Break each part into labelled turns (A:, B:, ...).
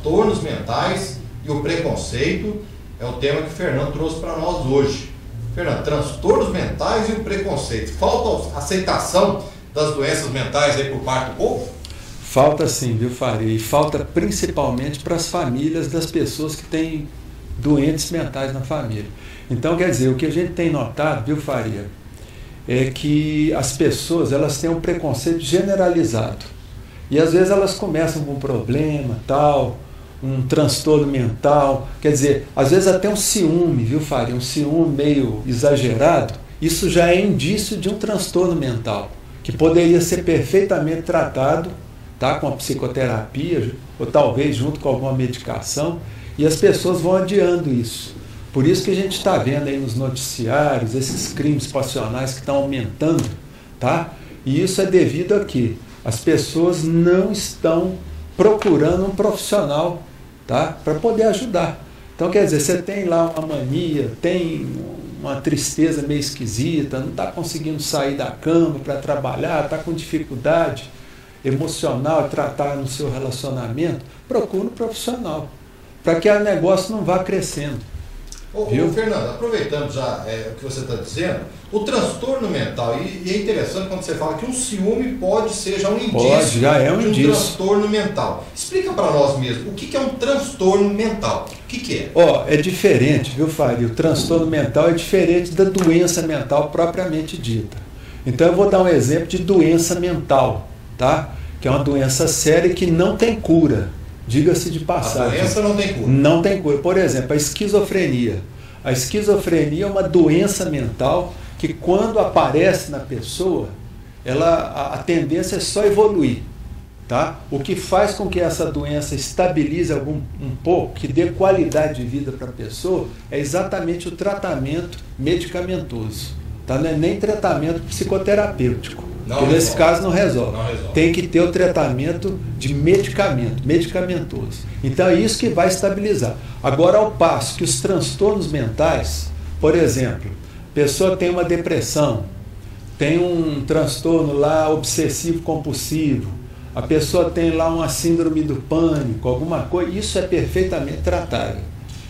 A: transtornos mentais e o preconceito é o tema que o Fernando trouxe para nós hoje. Fernando, transtornos mentais e o preconceito. Falta aceitação das doenças mentais aí por parte do povo?
B: Falta sim, viu, Faria? E falta principalmente para as famílias das pessoas que têm doentes mentais na família. Então, quer dizer, o que a gente tem notado, viu, Faria, é que as pessoas elas têm um preconceito generalizado. E às vezes elas começam com um problema, tal, um transtorno mental, quer dizer, às vezes até um ciúme, viu, Faria? Um ciúme meio exagerado, isso já é indício de um transtorno mental, que poderia ser perfeitamente tratado, tá, com a psicoterapia, ou talvez junto com alguma medicação, e as pessoas vão adiando isso. Por isso que a gente está vendo aí nos noticiários esses crimes passionais que estão aumentando, tá? E isso é devido a que as pessoas não estão procurando um profissional, tá, para poder ajudar. Então, quer dizer, você tem lá uma mania, tem uma tristeza meio esquisita, não está conseguindo sair da cama para trabalhar, está com dificuldade emocional, tratar no seu relacionamento, procura um profissional, para que o negócio não vá crescendo.
A: Ô, Fernando, aproveitando já o que você está dizendo, o transtorno mental, e é interessante quando você fala que um ciúme pode ser já um indício de um transtorno mental. Explica para nós mesmo, o que é um transtorno mental? O que é?
B: É diferente, viu, Faria? O transtorno mental é diferente da doença mental propriamente dita. Então eu vou dar um exemplo de doença mental, tá? Que é uma doença séria que não tem cura. Diga-se de passagem.
A: A doença não tem cura.
B: Não tem cura. Por exemplo, a esquizofrenia. A esquizofrenia é uma doença mental que quando aparece na pessoa, a tendência é só evoluir. Tá? O que faz com que essa doença estabilize um pouco, que dê qualidade de vida para a pessoa, é exatamente o tratamento medicamentoso. Tá? Não é nem tratamento psicoterapêutico. Porque nesse caso não resolve. Tem que ter o tratamento de medicamentoso. Então é isso que vai estabilizar. Agora, ao passo que os transtornos mentais, por exemplo, a pessoa tem uma depressão, tem um transtorno lá obsessivo compulsivo, a pessoa tem lá uma síndrome do pânico, alguma coisa, isso é perfeitamente tratável.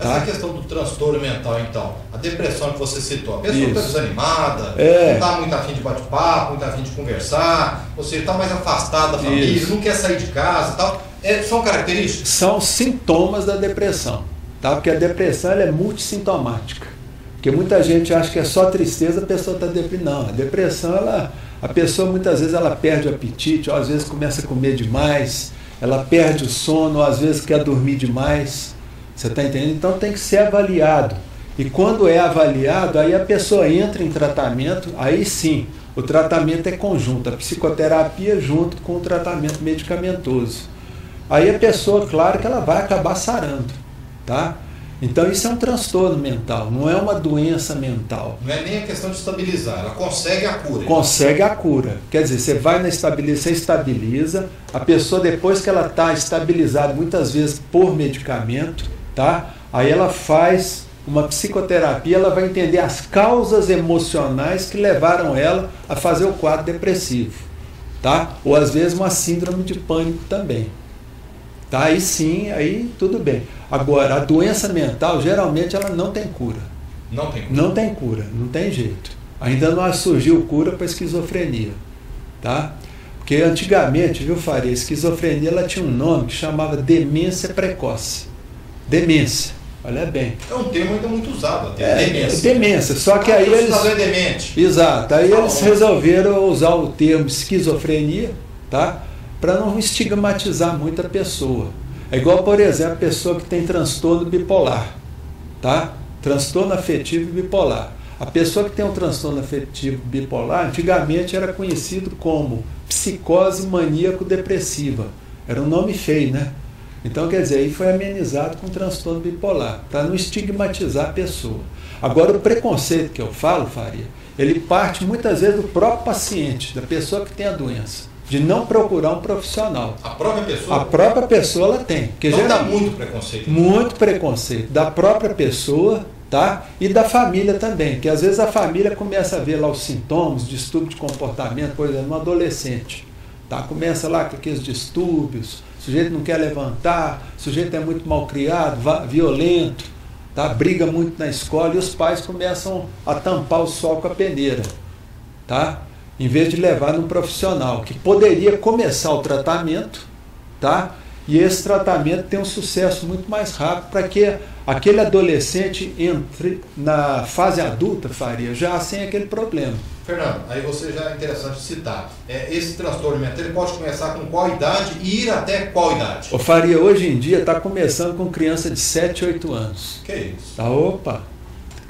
A: Essa questão do transtorno mental, então, a depressão que você citou, a pessoa está desanimada, não está muito afim de bate-papo, muito afim de conversar, ou seja, está mais afastada da família, não quer sair de casa e tal. São características? São
B: sintomas da depressão, tá? Porque a depressão ela é multissintomática. Porque muita gente acha que é só tristeza, a pessoa está deprimida. Não, a depressão, a pessoa muitas vezes ela perde o apetite, ou às vezes começa a comer demais, ela perde o sono, ou às vezes quer dormir demais. Você está entendendo? Então tem que ser avaliado. E quando é avaliado, aí a pessoa entra em tratamento, aí sim, o tratamento é conjunto, a psicoterapia junto com o tratamento medicamentoso. Aí a pessoa, claro que ela vai acabar sarando, tá? Então isso é um transtorno mental, não é uma doença mental.
A: Não é nem a questão de estabilizar, ela consegue a cura.
B: Consegue a cura. Quer dizer, você vai você estabiliza, a pessoa depois que ela está estabilizada, muitas vezes por medicamento, tá? Aí ela faz uma psicoterapia, ela vai entender as causas emocionais que levaram ela a fazer o quadro depressivo, tá? Ou às vezes uma síndrome de pânico também, tá? Aí sim, aí tudo bem. Agora, a doença mental geralmente ela não tem cura.
A: Não tem cura.
B: Não tem cura, não tem jeito. Ainda não surgiu cura para a esquizofrenia, tá? Porque antigamente, viu, Faria, a esquizofrenia ela tinha um nome que chamava demência precoce. Demência, olha bem.
A: É um termo ainda muito usado, até demência.
B: Demência, só que aí eles...
A: é demente.
B: Exato, aí eles resolveram usar o termo esquizofrenia, tá? Para não estigmatizar muito a pessoa. É igual, por exemplo, a pessoa que tem transtorno bipolar, tá? Transtorno afetivo bipolar. A pessoa que tem um transtorno afetivo bipolar, antigamente era conhecido como psicose maníaco-depressiva. Era um nome feio, né? Então, quer dizer, aí foi amenizado com transtorno bipolar, para não estigmatizar a pessoa. Agora, o preconceito que eu falo, Faria, ele parte muitas vezes do próprio paciente, da pessoa que tem a doença, de não procurar um profissional.
A: A própria pessoa?
B: A própria pessoa ela tem. Porque
A: então dá muito preconceito.
B: Muito preconceito, da própria pessoa, tá? E da família também, que às vezes a família começa a ver lá os sintomas, distúrbio de comportamento, por exemplo, no adolescente. Tá? Começa lá com aqueles distúrbios, o sujeito não quer levantar, o sujeito é muito mal criado, violento, tá? Briga muito na escola, e os pais começam a tampar o sol com a peneira, tá? Em vez de levar num profissional que poderia começar o tratamento, tá? E esse tratamento tem um sucesso muito mais rápido para que aquele adolescente entre na fase adulta, Faria, já sem aquele problema.
A: Fernando, aí você já é interessante citar. Esse transtorno mental ele pode começar com qual idade e ir até qual idade?
B: Ô Faria, hoje em dia está começando com criança de 7, 8 anos.
A: Que isso?
B: Tá, opa!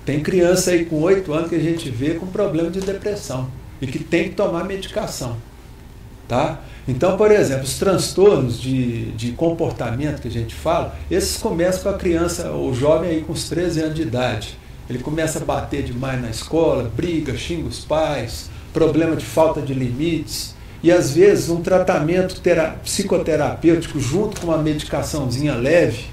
B: Tem criança aí com 8 anos que a gente vê com problema de depressão e que tem que tomar medicação. Tá? Então, por exemplo, os transtornos de comportamento que a gente fala, esses começam com a criança, o jovem aí com os 13 anos de idade. Ele começa a bater demais na escola, briga, xinga os pais, problema de falta de limites. E às vezes um tratamento psicoterapêutico junto com uma medicaçãozinha leve,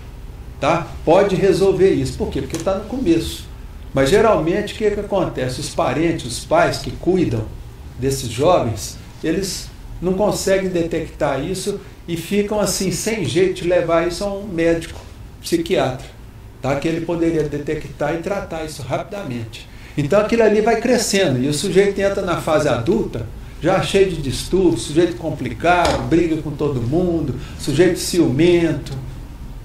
B: tá? Pode resolver isso. Por quê? Porque está no começo. Mas geralmente o que acontece? Os parentes, os pais que cuidam desses jovens, eles não conseguem detectar isso e ficam assim, sem jeito de levar isso a um médico psiquiatra, tá? Que ele poderia detectar e tratar isso rapidamente. Então aquilo ali vai crescendo e o sujeito entra na fase adulta já cheio de distúrbios, sujeito complicado, briga com todo mundo, sujeito ciumento,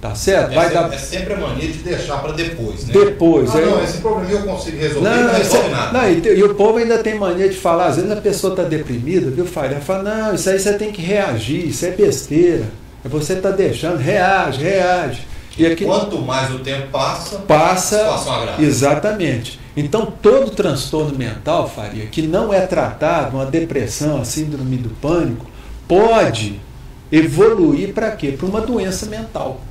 B: tá certo?
A: É sempre a mania de deixar para depois, né?
B: Depois.
A: Não, esse problema eu consigo resolver, não resolve nada.
B: Não, e o povo ainda tem mania de falar, às vezes a pessoa está deprimida, viu, Faria? Fala, não, isso aí você tem que reagir, isso é besteira. Você está deixando, reage.
A: E aqui, quanto mais o tempo passa,
B: a situação agrava. Exatamente. Então, todo transtorno mental, Faria, que não é tratado, uma depressão, a síndrome do pânico, pode evoluir para quê? Para uma doença mental.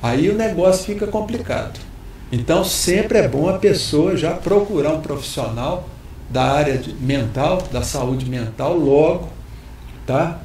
B: Aí o negócio fica complicado. Então, sempre é bom a pessoa já procurar um profissional da área mental, da saúde mental, logo, tá?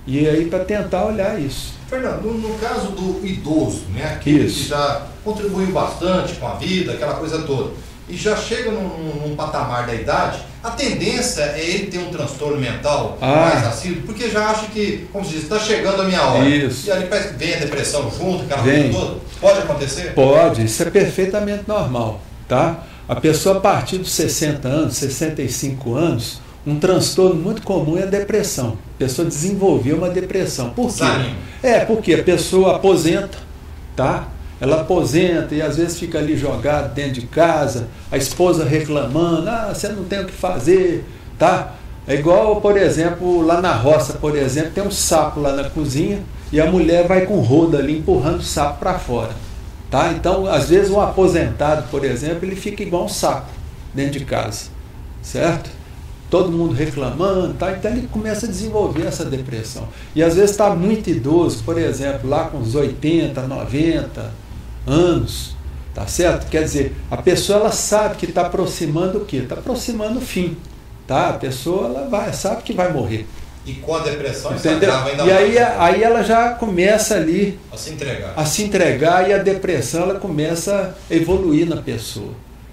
B: E aí para tentar olhar isso.
A: Fernando, no caso do idoso, né, aquele que já contribuiu bastante com a vida, aquela coisa toda, e já chega num patamar da idade, a tendência é ele ter um transtorno mental mais assíduo, porque já acha que, como se diz, está chegando a minha hora.
B: Isso.
A: E ali parece que vem a depressão junto, aquela coisa toda. Pode acontecer?
B: Pode, isso é perfeitamente normal, tá? A pessoa a partir dos 60 anos, 65 anos, um transtorno muito comum é a depressão. A pessoa desenvolveu uma depressão. Por quê? Porque a pessoa aposenta, tá? Ela aposenta e às vezes fica ali jogado dentro de casa, a esposa reclamando, você não tem o que fazer, tá? É igual, por exemplo, lá na roça, por exemplo, tem um sapo lá na cozinha e a mulher vai com roda ali empurrando o sapo para fora, tá? Então, às vezes um aposentado, por exemplo, ele fica igual um sapo dentro de casa, certo? Todo mundo reclamando, tá? Então ele começa a desenvolver essa depressão. E às vezes está muito idoso, por exemplo, lá com uns 80, 90 anos, tá certo? Quer dizer, a pessoa ela sabe que está aproximando o quê? Está aproximando o fim, tá? A pessoa ela sabe que vai morrer.
A: E com a depressão
B: isso agrava ainda mais. E aí ela já começa ali a se entregar e a depressão ela começa a evoluir na pessoa.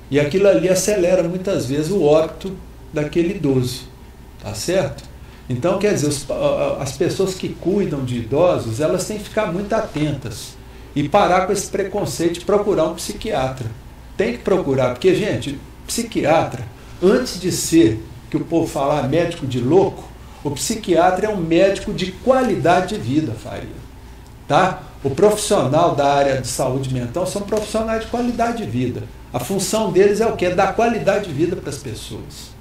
B: E aquilo ali acelera muitas vezes o óbito daquele idoso, tá certo? Então, quer dizer, as pessoas que cuidam de idosos, elas têm que ficar muito atentas e parar com esse preconceito de procurar um psiquiatra. Tem que procurar, porque, gente, psiquiatra, antes de ser, que o povo fala, médico de louco, o psiquiatra é um médico de qualidade de vida, Faria, tá? O profissional da área de saúde mental são profissionais de qualidade de vida. A função deles é o quê? Dar qualidade de vida para as pessoas.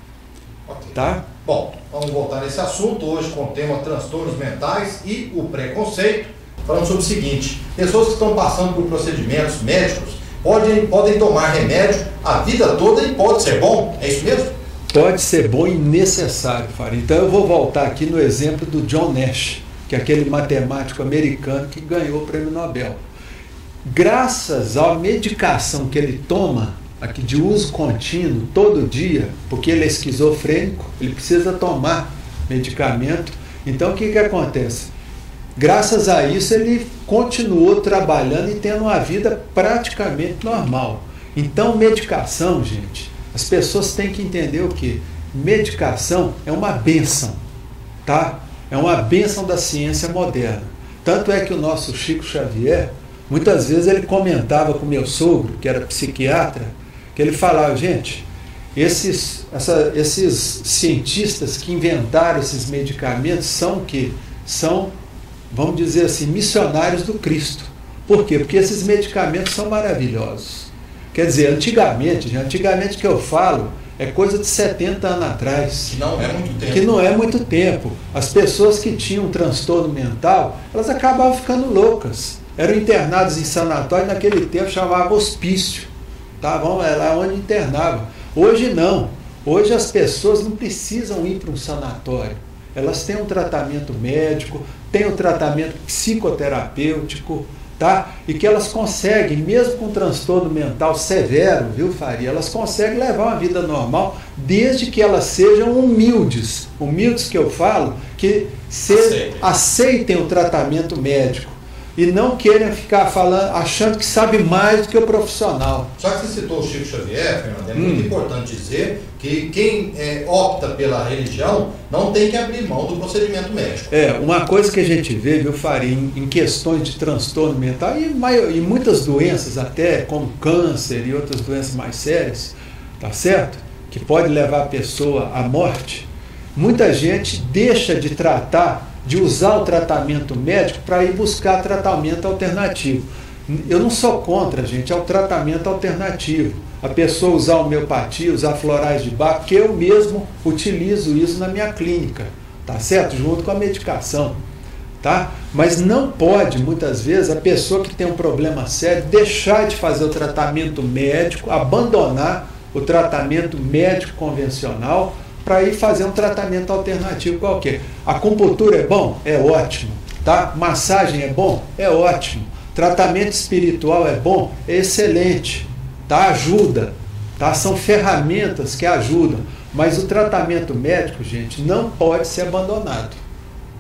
A: Okay.
B: Tá?
A: Bom, vamos voltar nesse assunto hoje com o tema transtornos mentais e o preconceito, falando sobre o seguinte: pessoas que estão passando por procedimentos médicos podem tomar remédio a vida toda e pode ser bom, é isso mesmo?
B: Pode ser bom e necessário, Faria. Então eu vou voltar aqui no exemplo do John Nash, que é aquele matemático americano que ganhou o prêmio Nobel. Graças à medicação que ele toma, aqui de uso contínuo, todo dia, porque ele é esquizofrênico, ele precisa tomar medicamento. Então o que acontece? Graças a isso ele continuou trabalhando e tendo uma vida praticamente normal. Então medicação, gente, as pessoas têm que entender o que? Medicação é uma bênção, tá? É uma bênção da ciência moderna. Tanto é que o nosso Chico Xavier, muitas vezes ele comentava com meu sogro, que era psiquiatra, que ele falava, gente, esses cientistas que inventaram esses medicamentos são o quê? São, vamos dizer assim, missionários do Cristo. Por quê? Porque esses medicamentos são maravilhosos. Quer dizer, antigamente que eu falo, é coisa de 70 anos atrás.
A: Que não é muito tempo.
B: Que não é muito tempo. As pessoas que tinham um transtorno mental, elas acabavam ficando loucas. Eram internados em sanatório, naquele tempo chamava hospício. Tá? É lá onde internavam. Hoje não. Hoje as pessoas não precisam ir para um sanatório. Elas têm um tratamento médico, têm um tratamento psicoterapêutico, tá? E que elas conseguem, mesmo com um transtorno mental severo, viu, Faria? Elas conseguem levar uma vida normal, desde que elas sejam humildes. Humildes que eu falo, que aceitem o tratamento médico. E não queiram ficar falando, achando que sabe mais do que o profissional.
A: Já que você citou o Chico Xavier, Fernando, é muito importante dizer que quem opta pela religião não tem que abrir mão do procedimento médico.
B: Uma coisa que a gente vê, viu, Faria, em questões de transtorno mental e muitas doenças até, como câncer e outras doenças mais sérias, tá certo? Que pode levar a pessoa à morte, muita gente deixa de usar o tratamento médico para ir buscar tratamento alternativo. Eu não sou contra, gente, ao tratamento alternativo. A pessoa usar homeopatia, usar florais de Bach, porque eu mesmo utilizo isso na minha clínica, tá certo? Junto com a medicação, tá? Mas não pode, muitas vezes, a pessoa que tem um problema sério deixar de fazer o tratamento médico, abandonar o tratamento médico convencional, para ir fazer um tratamento alternativo qualquer. Acupuntura é bom? É ótimo. Tá? Massagem é bom? É ótimo. Tratamento espiritual é bom? É excelente. Tá? Ajuda. Tá? São ferramentas que ajudam. Mas o tratamento médico, gente, não pode ser abandonado.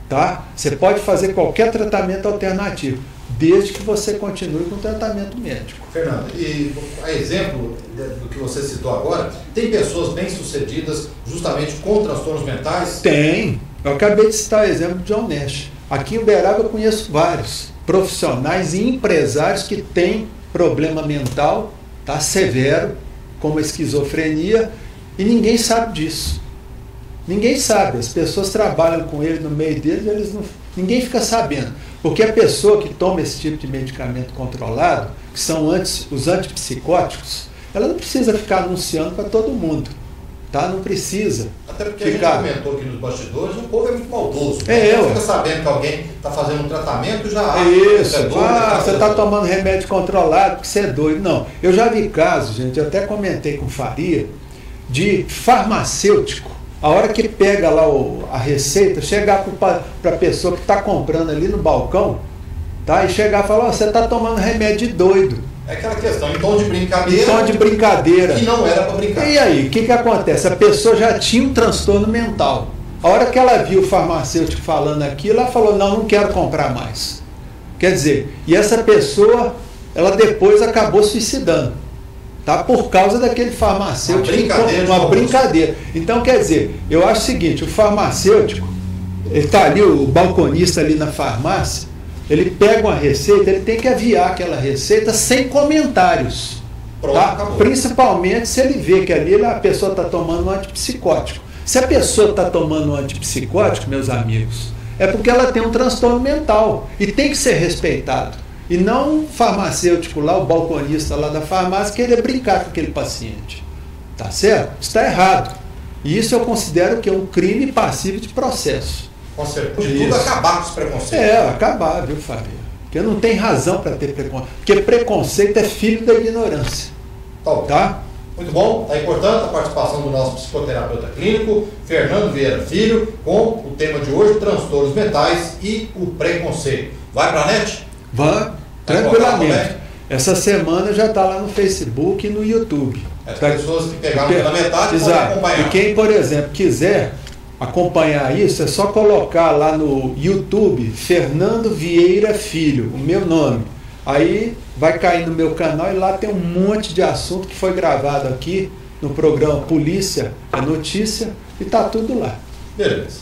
B: Tá? Você pode fazer qualquer tratamento alternativo, desde que você continue com o tratamento médico.
A: Fernando, e a exemplo do que você citou agora, tem pessoas bem-sucedidas justamente com transtornos mentais?
B: Tem. Eu acabei de citar o exemplo de John Nash. Aqui em Uberaba eu conheço vários profissionais e empresários que têm problema mental, tá, severo, como a esquizofrenia, e ninguém sabe disso. Ninguém sabe. As pessoas trabalham com ele no meio deles, ninguém fica sabendo. Porque a pessoa que toma esse tipo de medicamento controlado, que são os antipsicóticos, ela não precisa ficar anunciando para todo mundo. Tá? Não precisa.
A: Até porque a gente comentou aqui nos bastidores, o povo é muito maldoso. Né? Fica sabendo que alguém está fazendo um tratamento, já
B: isso, é doido, você está tomando remédio controlado porque você é doido. Não, eu já vi casos, gente, eu até comentei com Faria, de farmacêutico. A hora que pega lá a receita, chegar para a pessoa que está comprando ali no balcão, tá? E chegar e falar, você está tomando remédio de doido.
A: É aquela questão, em tom de brincadeira.
B: Em tom de brincadeira.
A: Que não era para brincar.
B: E aí, o que acontece? A pessoa já tinha um transtorno mental. A hora que ela viu o farmacêutico falando aquilo, ela falou, não quero comprar mais. Quer dizer, e essa pessoa, ela depois acabou suicidando. Tá? Por causa daquele farmacêutico. Uma brincadeira. Então, quer dizer, eu acho o seguinte, o farmacêutico, ele está ali, o balconista ali na farmácia, ele pega uma receita, ele tem que aviar aquela receita sem comentários.
A: Pronto,
B: tá? Principalmente se ele vê que ali a pessoa está tomando um antipsicótico. Se a pessoa está tomando um antipsicótico, meus amigos, é porque ela tem um transtorno mental e tem que ser respeitado. E não o farmacêutico lá, o balconista lá da farmácia, querer brincar com aquele paciente. Tá certo? Está errado. E isso eu considero que é um crime passivo de processo.
A: Com certeza. De tudo acabar com os preconceitos.
B: Acabar, viu, Faria? Porque não tem razão para ter preconceito. Porque preconceito é filho da ignorância. Tá?
A: Muito bom. Está importante a participação do nosso psicoterapeuta clínico, Fernando Vieira Filho, com o tema de hoje, transtornos mentais e o preconceito. Vai para a net?
B: Vai, tranquilamente. Essa semana já está lá no Facebook e no YouTube.
A: As pessoas que pegaram pela metade podem acompanhar.
B: E quem, por exemplo, quiser acompanhar isso, é só colocar lá no YouTube Fernando Vieira Filho, o meu nome. Aí vai cair no meu canal e lá tem um monte de assunto que foi gravado aqui no programa Polícia é Notícia e tá tudo lá.
A: Beleza.